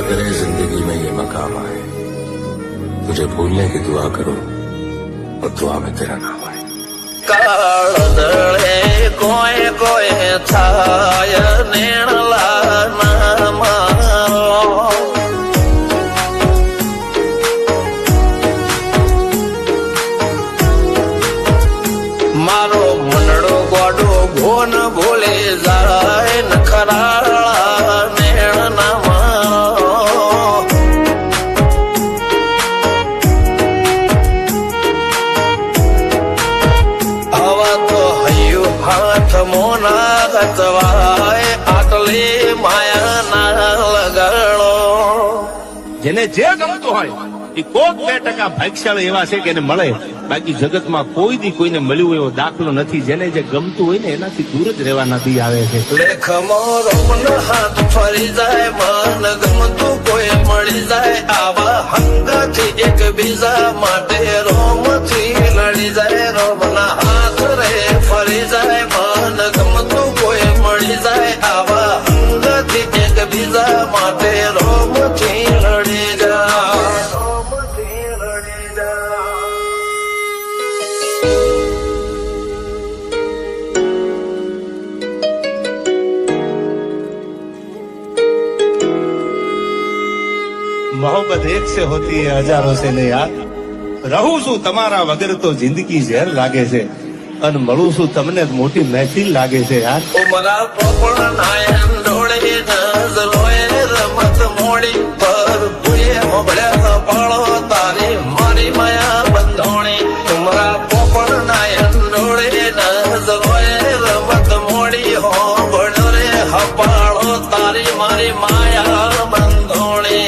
करे जिंदगी में ये मकाम आए, तुझे भूलने की दुआ करो और दुआ में तेरा नाम आए। કાળદળે કોઈ કોઈ થાય નેણલા ના મારો મારો મનડો ગોડો ભોન ભૂલે જાય નખરાળા નેણ ના મારો હાથ મોના ગતવાય આટલી માયા ના લગાડો જેને જે ગમતું હોય એ કોક 2% ભાગ્યશાળી એવા છે કે એને મળે, બાકી જગતમાં કોઈ દી કોઈને મળ્યું એવો દાખલો નથી. જેને જે ગમતું હોય ને એનાથી દૂર જ રહેવાના દી આવે છે. લેખ મોરો મન હાથ ફરી જાય, મન ગમતું કોઈ મળી જાય, આવા હંગાથી એકબીજા માટે રોમથી લડી જાય. રોમના હાથ રે ફરી જાય, મન ગમતું કોઈ મળી જાય, આવા હંગાથી એકબીજા માટે રોમથી લડી જાય. રોમથી લડી જાય. मोहब्बत एक से होती है हजारों से नहीं यार. રહું છું તમારા વગર તો જિંદગી ઝેર લાગે છે, અને મળું છું તમને મોટી મહેફિલ લાગે છે યાર. ઉમરા પોપણ નાયન ડોળે નઝલોએ રમત મોડી પર ભૂએ મોબળ્યા પાળો તારી મારી માયા બંધોણી. ઉમરા પોપણ નાયન ડોળે નઝલોએ રમત મોડી હો બળ રે હપાળો તારી મારી માયા બંધોણી.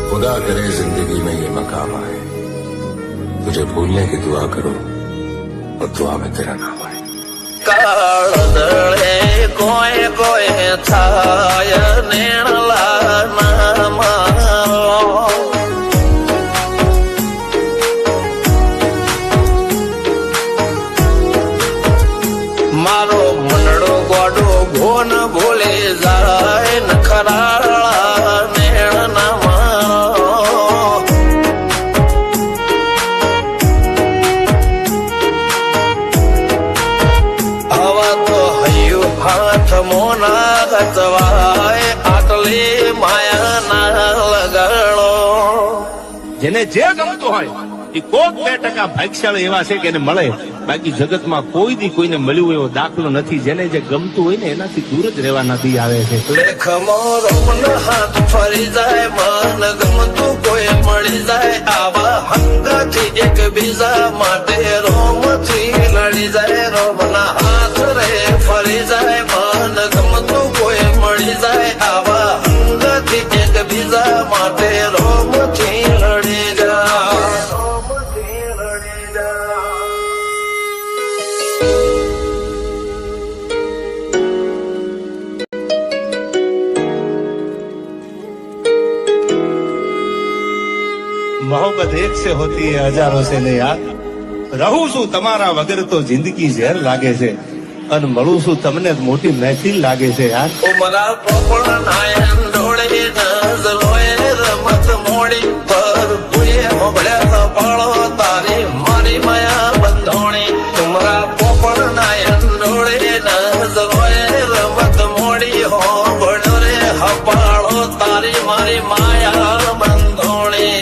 खुदा करे जिंदगी में ये मकाम आए, तुझे भूलने की दुआ करो और दुआ में तेरा नाम आए. કાળદળે કોઈ કોઈ થાય નેણલા ના મારો મારો મનડો ગોડો ભોન ભૂલે જાય નખરાળા નેણ ના મારો આવા તો હૈયું હાથ મોના ગતવાય આટલી માયા ના લગાડો. જેને જે ગમતું હોય એ કોક 2% ભાગ્યશાળી એવા છે કે એને મળે, બાકી જગતમાં કોઈ દી કોઈને મળ્યું એવો દાખલો નથી. જેને જે ગમતું હોય ને એનાથી દૂર જ રહેવાના દી આવે છે. લેખ મોરો મન હાથ ફરી જાય, મન ગમતું કોઈ મળી જાય, આવા હંગાથી એકબીજા માટે રોમથી લડી જાય. રોમના હાથ રે ફરી જાય, મન ગમતું કોઈ મળી જાય, આવા હંગાથી એકબીજા માટે રોમથી લડી જાય. રોમથી લડી જાય. मोहब्बत एक से होती है हजारों से नहीं यार. રહું છું તમારા વગર તો જિંદગી ઝેર લાગે છે, અને મળું છું તમને મોટી મહેફિલ લાગે છે યાર. ઉમરા પોપણ નાયન ડોળે નઝલોએ રમત મોડી પર ભૂએ મોબળ્યા પાળો તારી મારી માયા બંધોણી. ઉમરા પોપણ નાયન ડોળે નઝલોએ રમત મોડી હો બળ રે હપાળો તારી મારી માયા બંધોણી.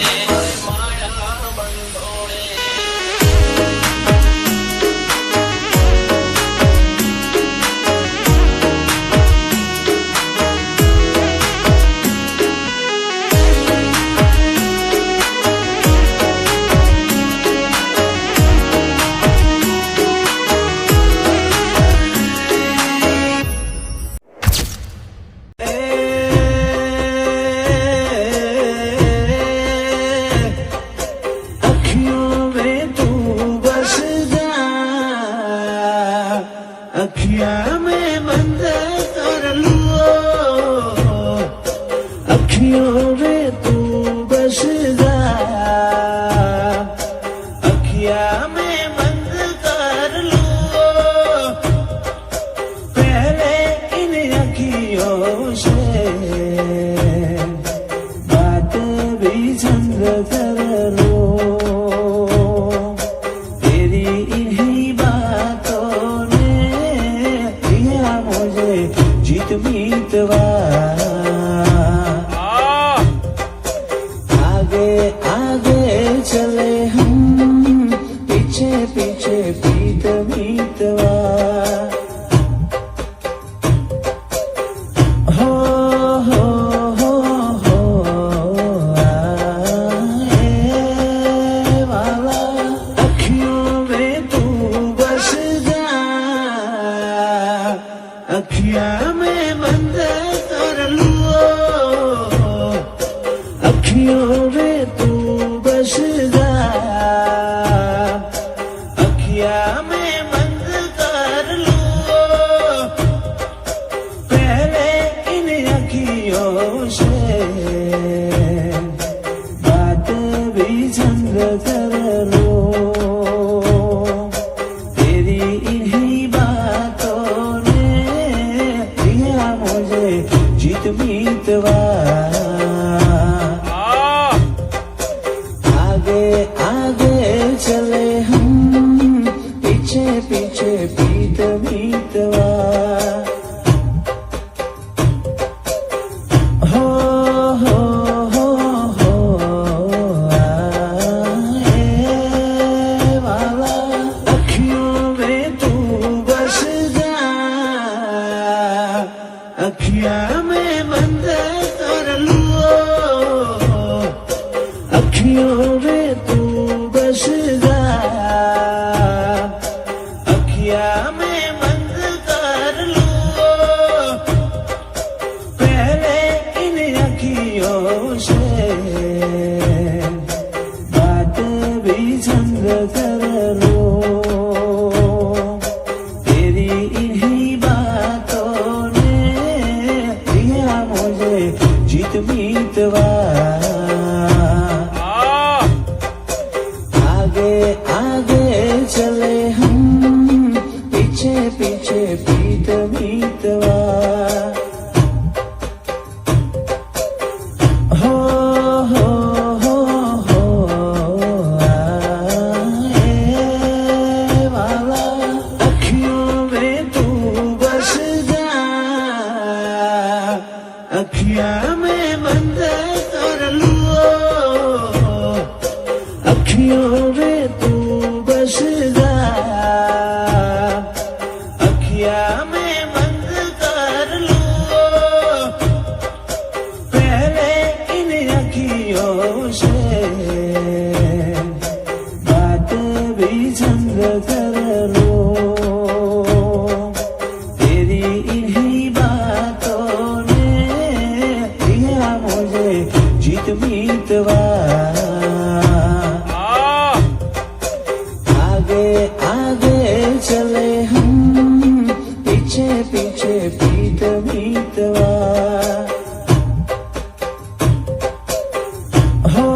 अखियों में तू बस जा अखिया में बंद कर लो पहले इन अखियों से बात भी संग कर लो तेरी इन्हीं बातों ने दिया मुझे जीत मीतवा आगे आगे चले हम पीछे पीछे पीत मीतवा हो आए वाला अखियों में तू बस जा अखिया में बंद कर लो अखियों में तू बस जा अखिया में बंद कर लो पहले इन अखियों से बात भी संग कर लो तेरी इन्हीं बातों ने दिया मुझे जीत मीतवा आगे आगे चले हम पीछे पीछे पीत मीतवा हो आए वाला अखियों में तू बस जा अखिया में बंद कर लो अखियों में तू बस जा अखिया में बंद कर लो पहले इन अखियों से बात भी संग कर लो तेरी इन्हीं बातों ने दिया मुझे जीत मीतवा आगे आगे चले हम पीछे पीछे पीत मीतवा हो आए वाला अखियों में तू बस जा अखिया में बंद कर लो अखियों में तू बस जा अखिया में बंद कर लो पहले इन अखियों से बात भी संग कर लो तेरी इन्हीं बातों ने दिया मुझे जीत मीतवा आगे आगे चले हम पीछे पीछे पीत मीतवा हो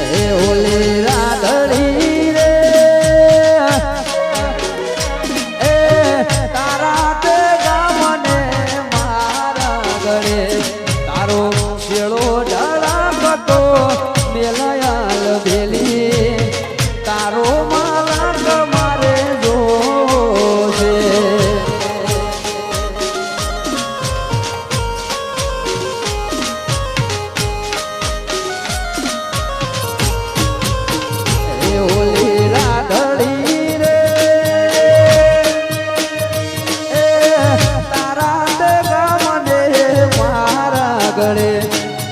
आए ઓલે રાધડી રે એ તારા તે ગામને મારા ગળે તારો શેળો ડળાકતો મેલાયાલ ભેલી તારો માલક મારે જોશે ઓલી રાધડી રે એ તારા તે ગામને મારા ગળે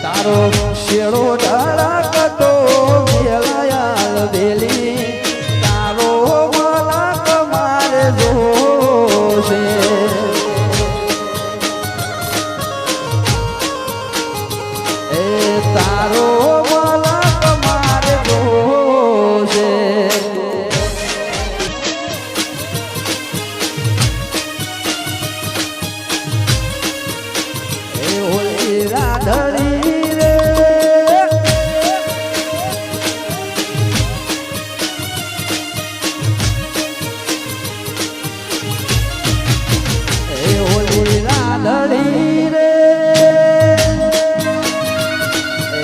તારો શેળો ઢળકતો મેલાયાલ ભેલી તારો માલક મારે જોશે તારો મલક મારે જોશે એ ઓલી રાધડી રે એ ઓલી રાધડી રે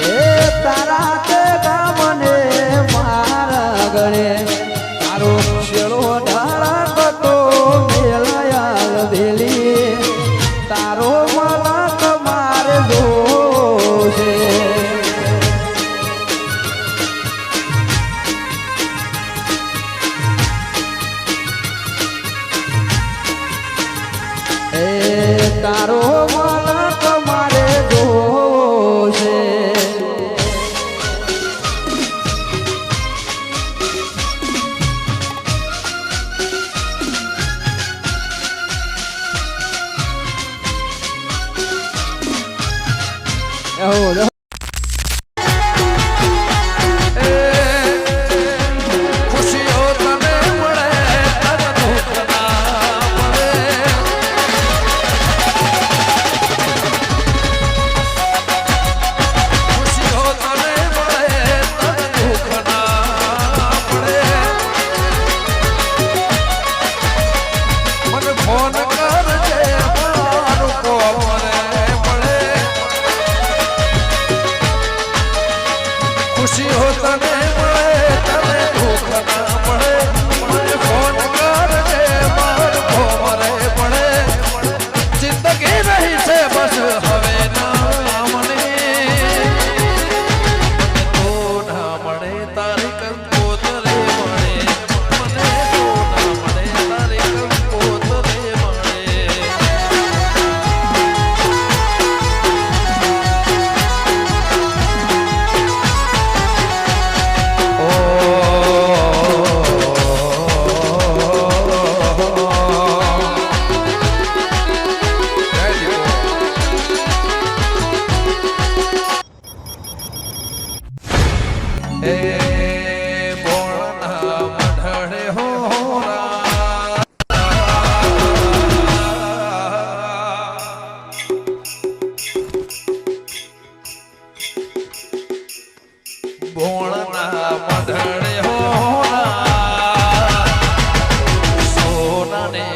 એ તારા તે ગામને મારા ગળે તારો શેળો ઢાળકતો મેલાયાલ વેલી તારો મલક મારે જોશે એ તારો મલક મારે જોશે Oh, ખુશીઓ તને મળે તને દુઃખ ના મળે ખુશીઓ તને મળે તને દુઃખ ના મળે મને ફોન કરજે મારું કોમરે મળે ખુશીઓ તને મળે તને દુઃખ ના મળે મને ફોન કરજે મારું કોમરે મળે જિંદગી રહી છે બસ હવે ના મને તો ના મળે તારી કંકોતરે મળે મને તો ના મળે તારી કંકોતરે મળે ભોળના મઢડે હોરા સોનાને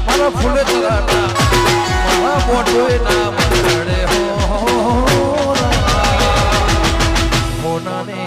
મારા ફૂલે તરાના મારા મોટોના મઢડે હોરા સોનાને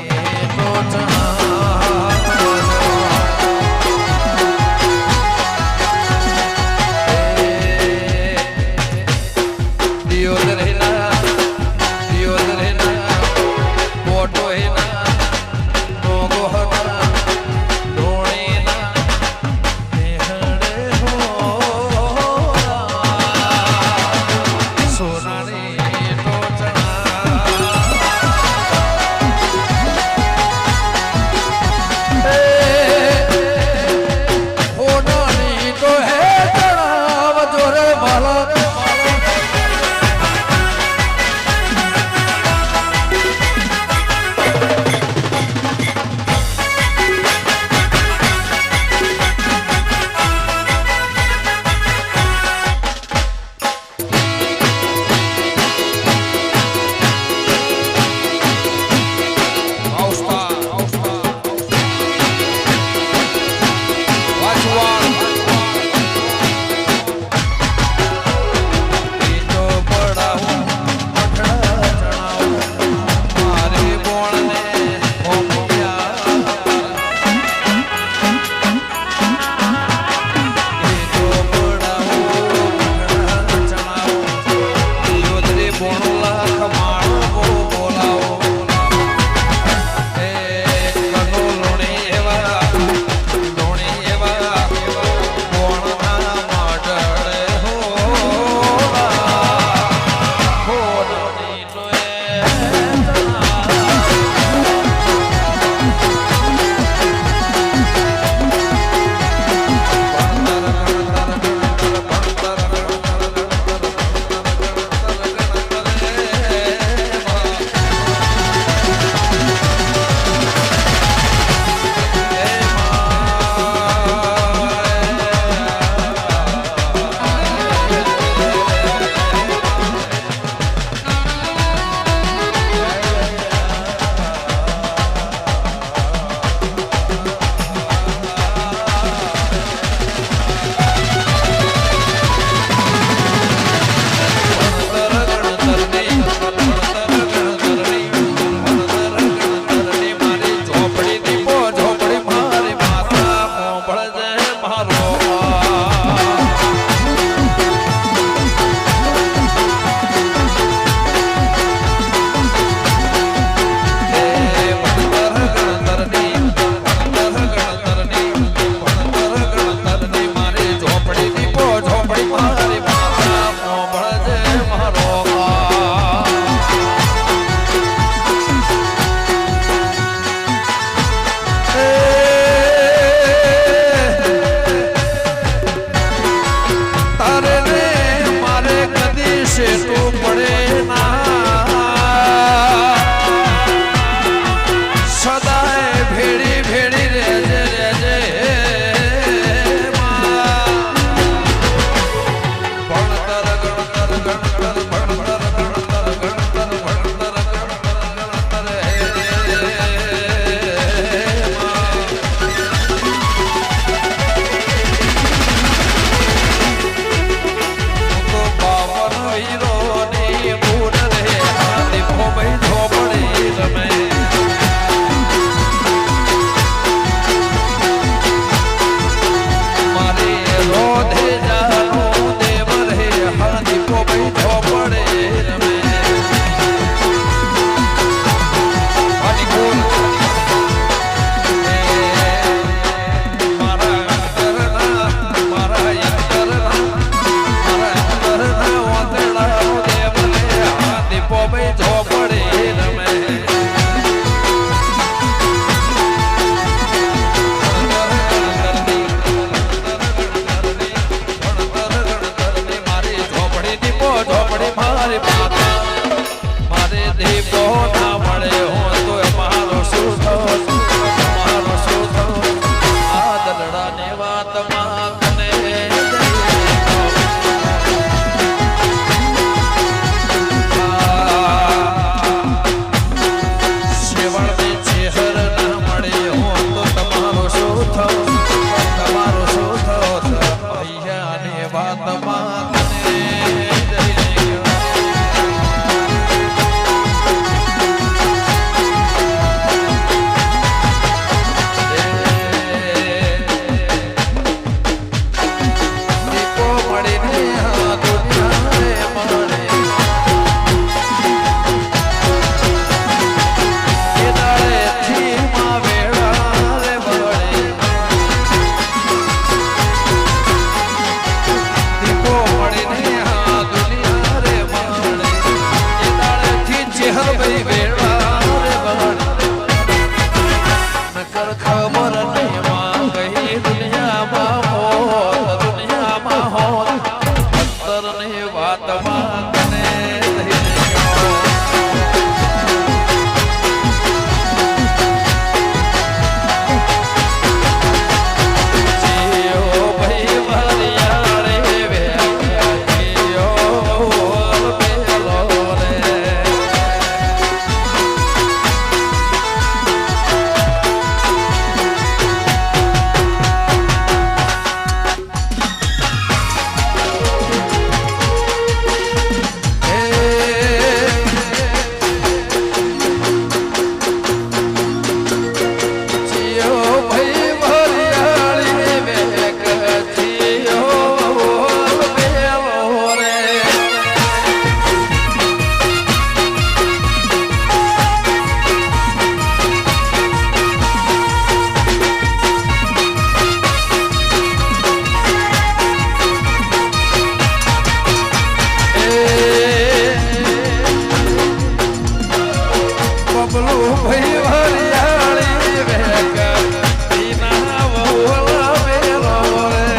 વરિયાળી વેકતી ના વહુલા વેલો રે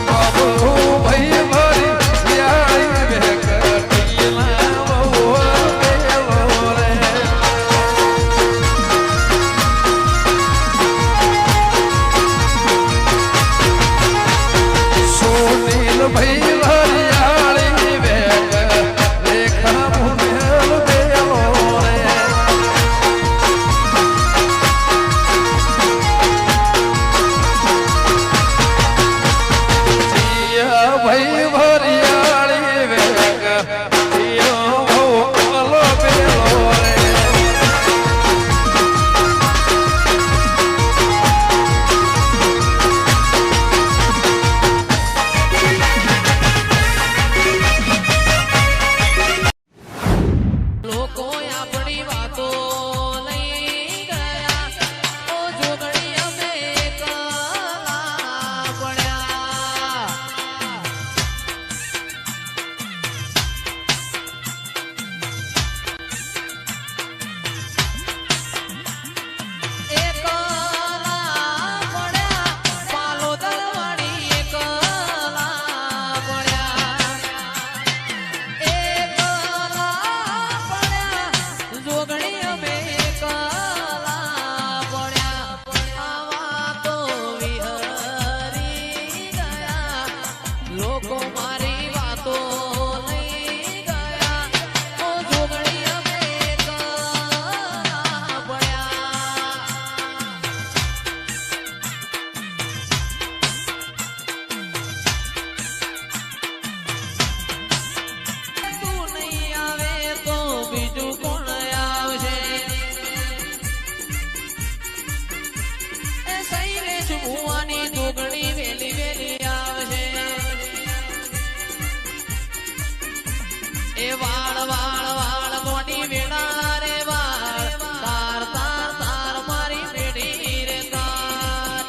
બાબુ ભાઈ વરિયાળી વેકતી ના વહુલા વેલો રે સુનિલ ભાઈ વરિયાળી વેગ રેખા મુમેલ બેલો રે જીયા ભાઈ વરિયાળી વેગ જીયો ભોલો બેલો રે લોકો આપણી વાતો લઈ ગયા ઓ જોગણી અમે એકલા પડ્યા એકલા પડ્યા પાલો દળવાળી એકલા પડ્યા જોગણી અમે કલા પડ્યા આવા તો વિહરી ગયા લોકો મારી વાતો લઈ ગયા ઓ જોગણી અમે કલા પડ્યા તું નહીં આવે તો બીજું કોણ આવશે એ સૈલેશ ભુવાની જોગણી વેલી વેલી આવશે એ વાળ વાળ વાળ મોટી વેળા રે વાળ તાર તાર તાર મારી પેઢી રે તાર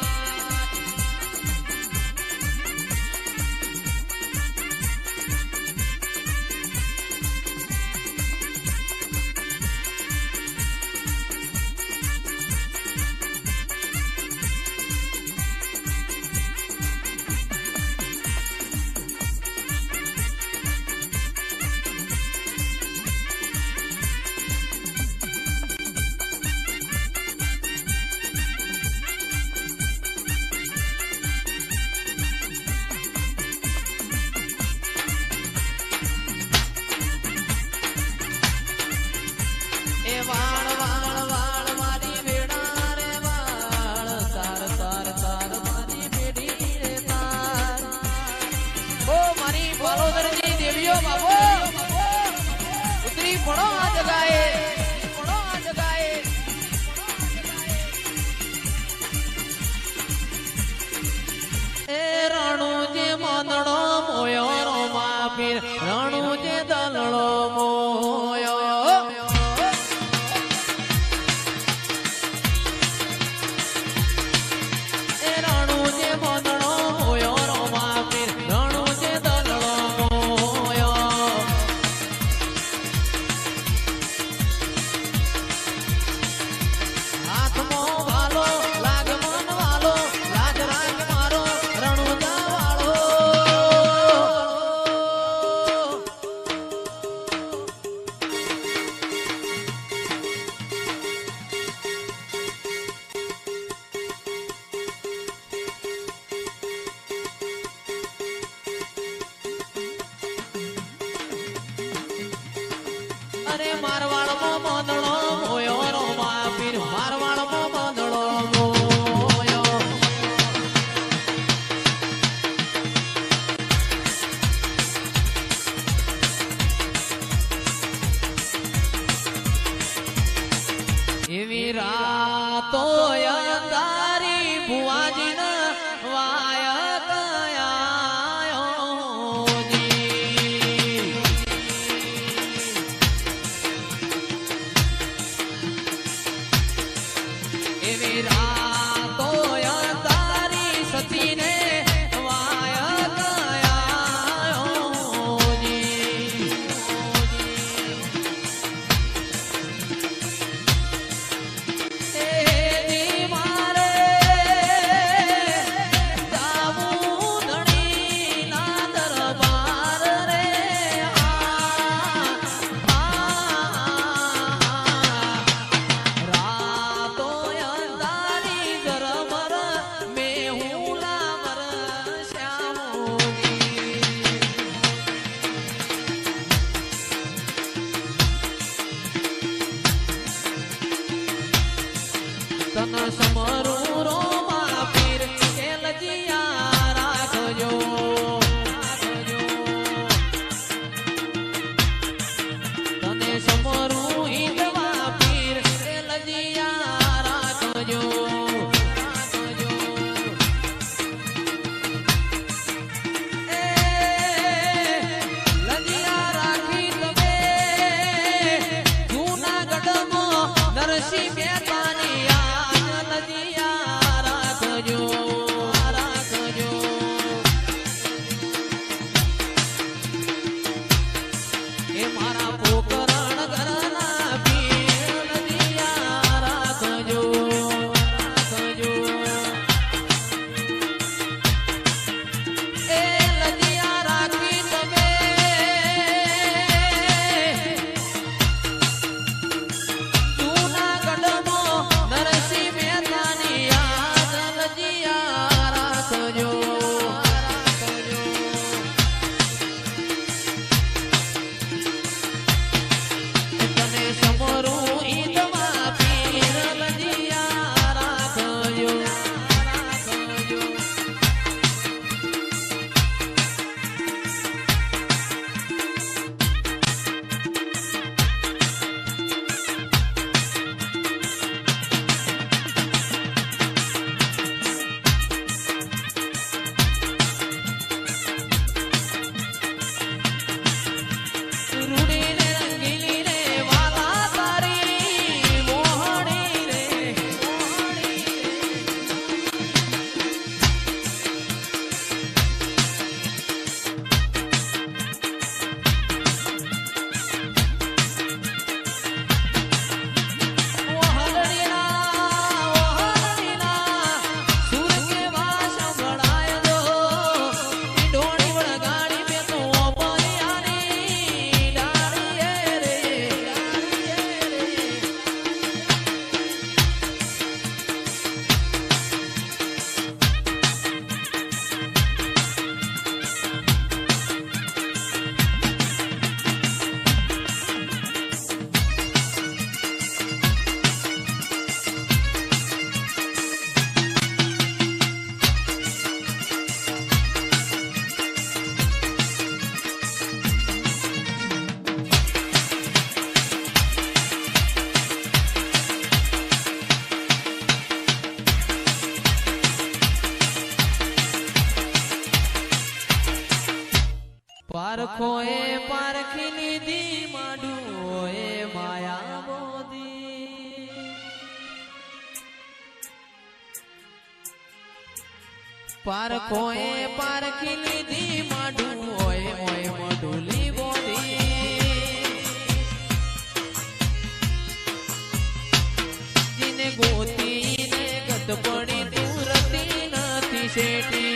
એ વાળ વાળ વાળ મારી વેડા રે વાળ તાર તાર તાર મારી પેઢી રે તાર ઓ મારી બોલોદરની દેવીઓ બાબો ઉતરી પડો આ જગાએ પડો આ જગાએ એ રણુ જે મંદડો મોયો રો માપીર રણુ જે દલડો મોયો એ રણુ જે મંદડો મોયો રો માપીર રણુ જે દલડો મોયો હાથમાં વાલો લાગ મન વાલો લાજ રાગ મારો રણુદા વાળો અરે મારવાડમાં મોદળો મોયો રો માપીર મારવાડમાં મોદળો મોયો એવી રાતો અંધારી ભુવાજીના વાય કયાયો જી પારખો એ પારખી લીધી માડું એ માયા બોધી પારખો એ પારખી લીધી માડું ઓય ઓય મઢુલી બોધી જીને ગોતી ને ગત પડી દૂરતી નથી શેટી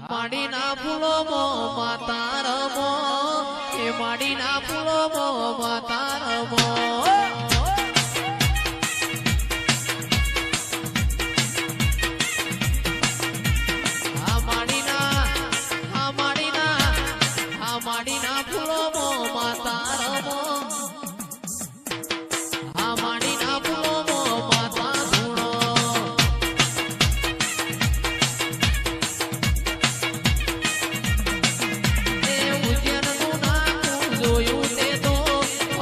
માડી ના ફૂલો મો માતા રમો એ માડી ના ફૂલો મો માતા રમો માડીના ફૂલો મો માતા રમો આ માડીના ફૂલો મો માતા ધૂણો એ ઉજ્જૈનનું નામ જોયું તે તો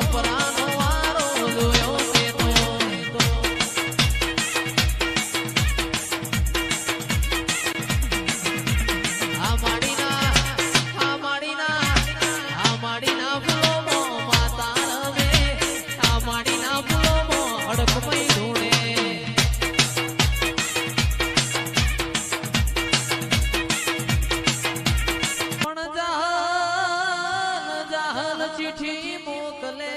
અપરાનો વારો જોયો તે તો આ માડીના ફૂલો મો માતા રમે આ માડીના ફૂલો મો અડકમઈ ધૂણે પણ જાહલ ચીઠી મોકલે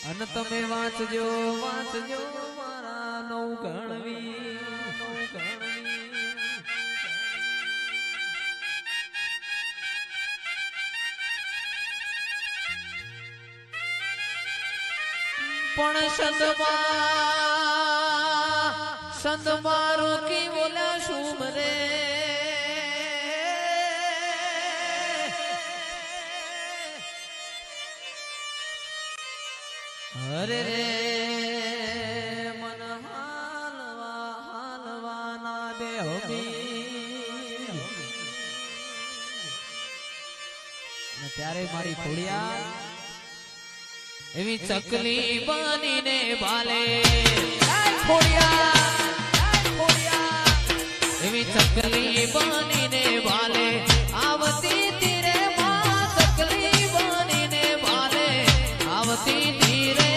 અને તમે વાંચજો મારા નવ ગણવી પણ સંદ મારો કી બોલા શુમ રે અરે રે મન હાલવા ના દે હોબી ત્યારે મારી ખોડિયા એવી ચકલી બનીને ભાલે એવી ચકલી બનીને ભાલે આવતી તીરે માં ચકલી બનીને ભાલે આવતી તીરે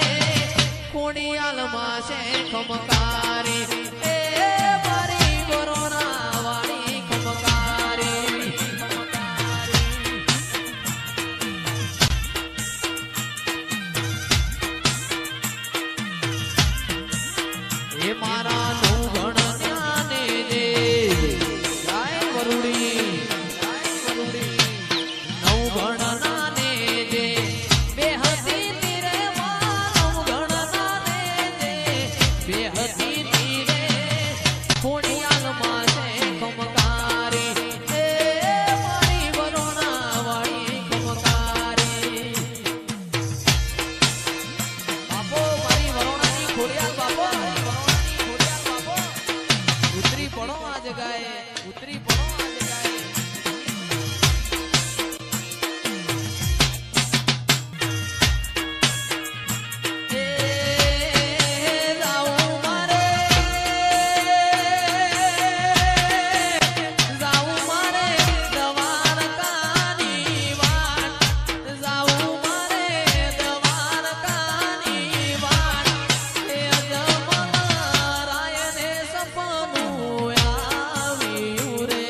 ખોડિયાલ માં છે ખમકારી એ મારી કોરોના વાળી ખમકારી એ મારા નું ગણ જ્ઞાને દે ગાય વરુડી નવ ગણ નાને દે બે હતી તીરે માં નવ ગણ નાને દે બે હતી તીરે ખોડિયાલ માં છે ખમકારી એ મારી વરુણા વાળી ખમકારી બાપો મારી વરુણાની ખોડિયાલ બાપો ઉતરી પડો આ જગાએ ઉતરી પડો આ જગાએ એ જાઉં મારે દ્વારકાની વાટ જાઉં મારે દ્વારકાની વાટ એ અજમલ રાયને સપનું આવ્યું રે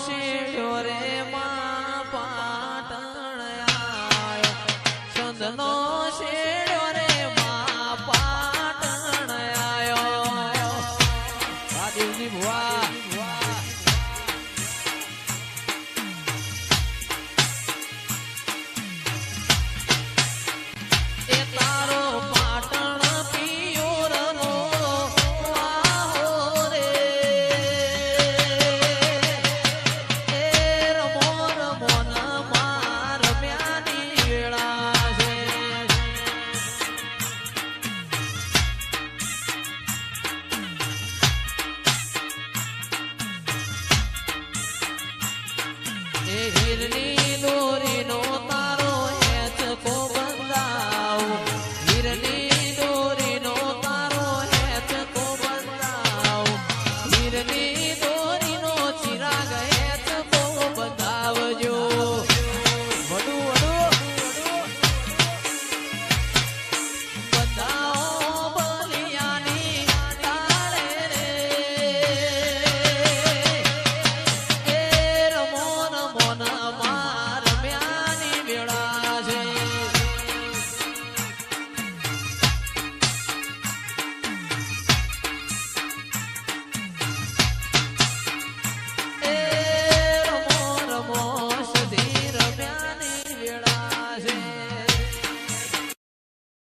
શેડ્યો રે માં પાટણ આયો ચંદનો શેડ્યો રે માં પાટણ આયો આ દેવજી ભુવા એ તારો પાટણ પિયોરનો વાહો રે એ રમો રમો ના માર મ્યાની વેળા છે એ હીરની દોરીનો